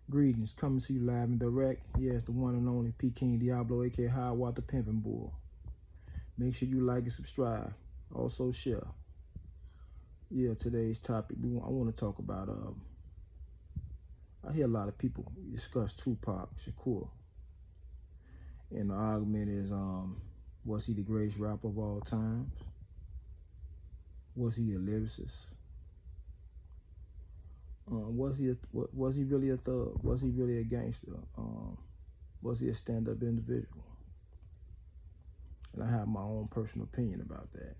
Greetings, coming to you live and direct. Yes, the one and only P. King Diablo, aka High Water Pimpin' Bull. Make sure you like and subscribe. Also share. Yeah, today's topic, I want to talk about, I hear a lot of people discuss Tupac Shakur. And the argument is, was he the greatest rapper of all times? Was he a lyricist? Was he really a thug? Was he really a gangster? Was he a stand-up individual? And I have my own personal opinion about that.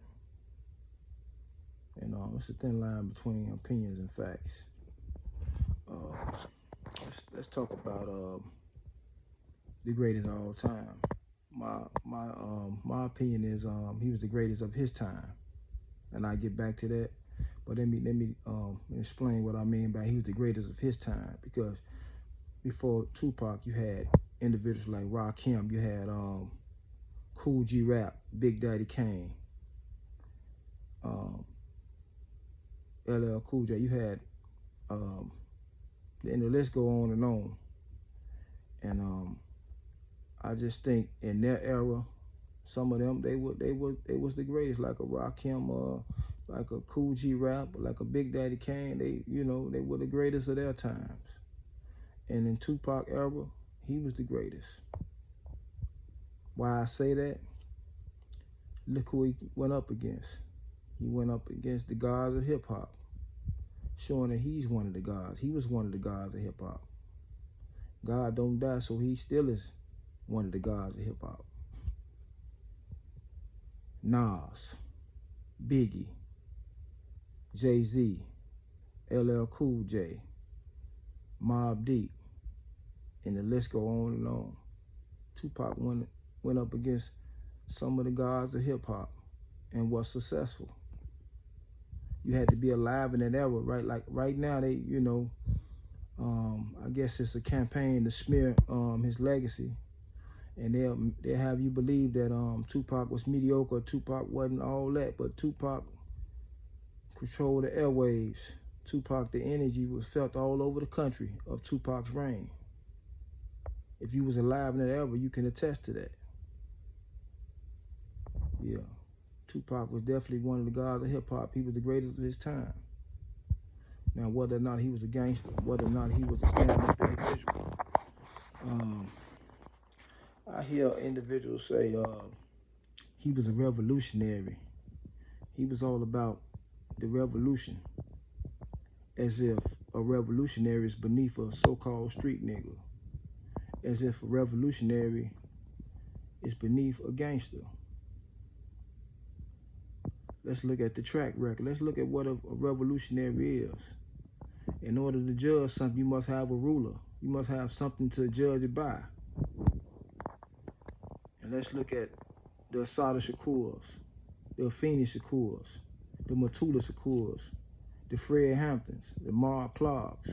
And it's a thin line between opinions and facts. Let's talk about the greatest of all time. My opinion is he was the greatest of his time, and I get back to that. But let me explain what I mean by he was the greatest of his time, because before Tupac, you had individuals like Rakim, you had Cool G Rap, Big Daddy Kane, LL Cool J. You had and the list go on and on. And I just think in their era, some of them they was the greatest, like a Rakim, like a Cool G Rap, like a Big Daddy Kane. They were the greatest of their times. And in Tupac era, he was the greatest. Why I say that? Look who he went up against. He went up against the gods of hip hop, showing that he's one of the gods. He was one of the gods of hip hop. God don't die, so he still is one of the gods of hip hop. Nas, Biggie, Jay-Z, LL Cool J, Mobb Deep, and the list go on and on. Tupac went up against some of the gods of hip hop and was successful. You had to be alive in that era, right? Like right now, they, I guess it's a campaign to smear his legacy, and they'll have you believe that Tupac was mediocre, Tupac wasn't all that, but Tupac controlled the airwaves. Tupac, the energy was felt all over the country of Tupac's reign. If you was alive in that era, you can attest to that. Yeah, Tupac was definitely one of the gods of hip hop. He was the greatest of his time. Now, whether or not he was a gangster, whether or not he was a stand-up individual, I hear individuals say he was a revolutionary. He was all about the revolution, as if a revolutionary is beneath a so-called street nigga, as if a revolutionary is beneath a gangster. Let's look at the track record. Let's look at what a revolutionary is. In order to judge something, you must have a ruler. You must have something to judge it by. And let's look at the Assata Shakurs, the Afeni Shakurs, the Matula Shakurs, the Fred Hamptons, the Mark Clarks,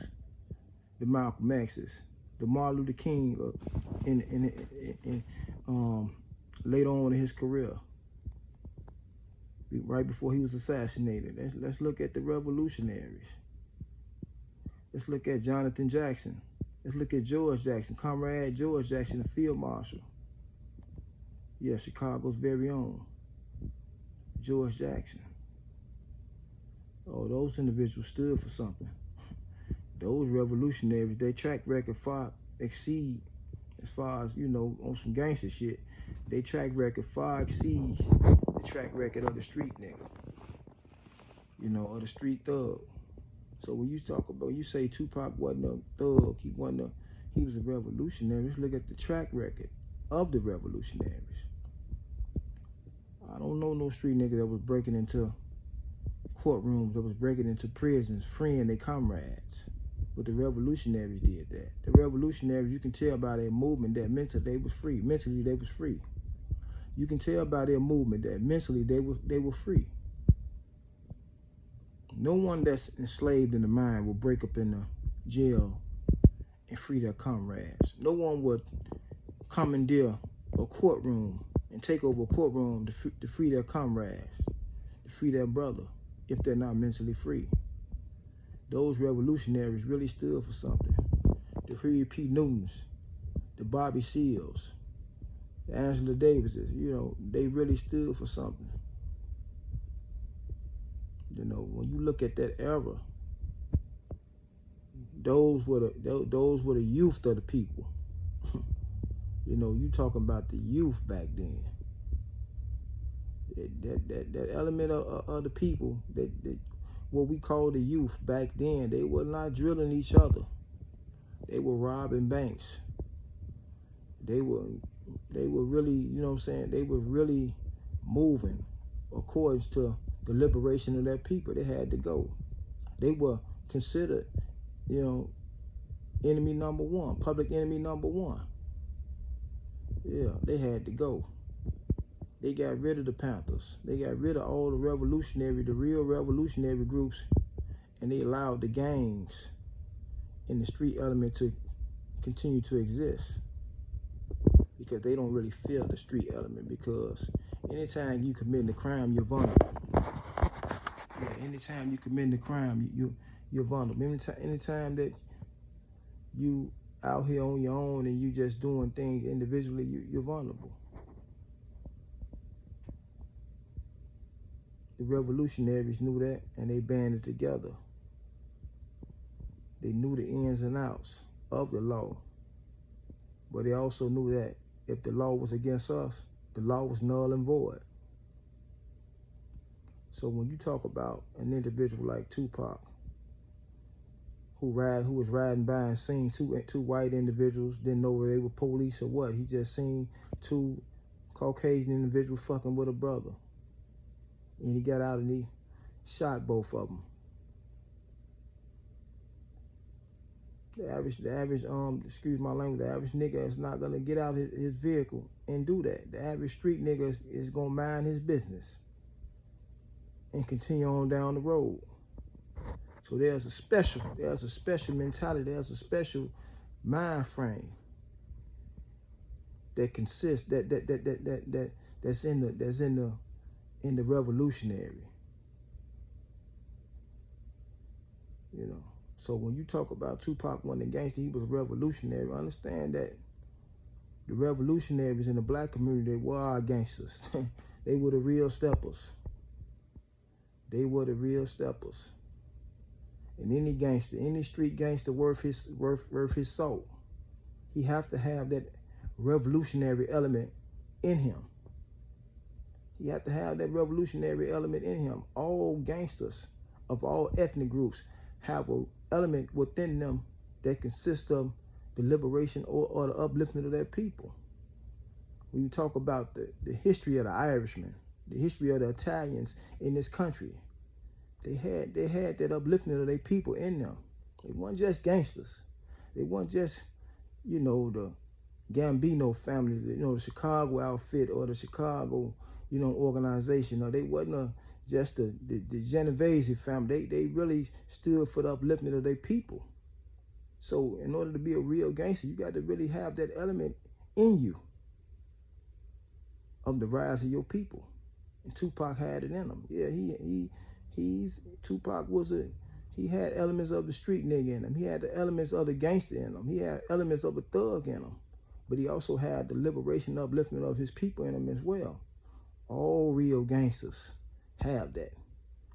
the Malcolm X's, the Martin Luther King later on in his career, right before he was assassinated. Let's look at the revolutionaries. Let's look at Jonathan Jackson. Let's look at George Jackson, Comrade George Jackson, the Field Marshal. Yeah, Chicago's very own George Jackson. Oh, those individuals stood for something. Those revolutionaries, their track record far exceed, as far as, on some gangster shit, their track record far exceeds the track record of the street nigga, or the street thug. So when you say Tupac wasn't a thug, he was a revolutionary, let's look at the track record of the revolutionaries. I don't know no street nigga that was breaking into courtrooms, that was breaking into prisons, freeing their comrades. But the revolutionaries did that. The revolutionaries, you can tell by their movement that mentally they was free. Mentally they was free. You can tell by their movement that mentally they were free. No one that's enslaved in the mind will break up in the jail and free their comrades. No one would commandeer a courtroom and take over a courtroom to free their comrades, to free their brother, if they're not mentally free. Those revolutionaries really stood for something. the Huey P. Newtons, the Bobby Seals, the Angela Davises. You know, they really stood for something. You know, when you look at that era, those were the youth of the people. You know, you talking about the youth back then. That element of the people, that what we call the youth back then, they were not drilling each other. They were robbing banks. They were really, you know what I'm saying, they were really moving according to the liberation of their people. They had to go. They were considered, you know, enemy number one, public enemy number one. Yeah, they had to go. They got rid of the Panthers. They got rid of all the real revolutionary groups, and they allowed the gangs and the street element to continue to exist, because they don't really feel the street element, because anytime you commit a crime, you're vulnerable. Yeah, anytime you commit a crime, you're vulnerable. Anytime that you out here on your own and you just doing things individually, you're vulnerable. The revolutionaries knew that, and they banded together. They knew the ins and outs of the law, but they also knew that if the law was against us, the law was null and void. So when you talk about an individual like Tupac, who was riding by and seen two white individuals, didn't know whether they were police or what. He just seen two Caucasian individuals fucking with a brother, and he got out and he shot both of them. The average, excuse my language, the average nigga is not gonna get out his vehicle and do that. The average street nigga is gonna mind his business and continue on down the road. So there's a special mentality, there's a special mind frame that consists that's in the revolutionary. You know. So when you talk about Tupac wasn't a gangster, he was a revolutionary. Understand that the revolutionaries in the black community, they were our gangsters. They were the real steppers. They were the real steppers. And any gangster, any street gangster worth his salt, he have to have that revolutionary element in him. He have to have that revolutionary element in him. All gangsters of all ethnic groups have an element within them that consists of the liberation or the upliftment of their people. When you talk about the history of the Irishmen, the history of the Italians in this country, they had that upliftment of their people in them. They weren't just gangsters. They weren't just, you know, the Gambino family, you know, the Chicago outfit or the Chicago, you know, organization. Or they wasn't just the Genovese family. They really stood for the upliftment of their people. So in order to be a real gangster, you got to really have that element in you of the rise of your people. And Tupac had it in him. Yeah, Tupac he had elements of the street nigga in him. He had the elements of the gangster in him. He had elements of a thug in him. But he also had the liberation, upliftment of his people in him as well. All real gangsters have that.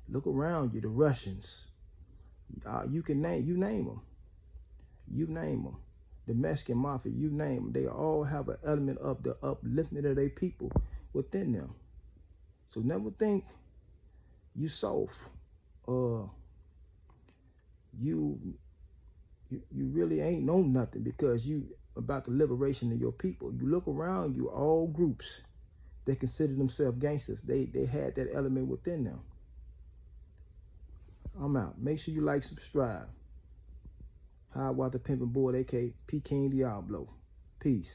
Look around you, the Russians. You name them. You name them. The Mexican mafia, you name them. They all have an element of the upliftment of their people within them. So never think you soft, you really ain't know nothing because you about the liberation of your people. You look around you, all groups that consider themselves gangsters, they had that element within them. I'm out. Make sure you like, subscribe. Hiawatha Pimpin' Boy, aka P. King Diablo. Peace.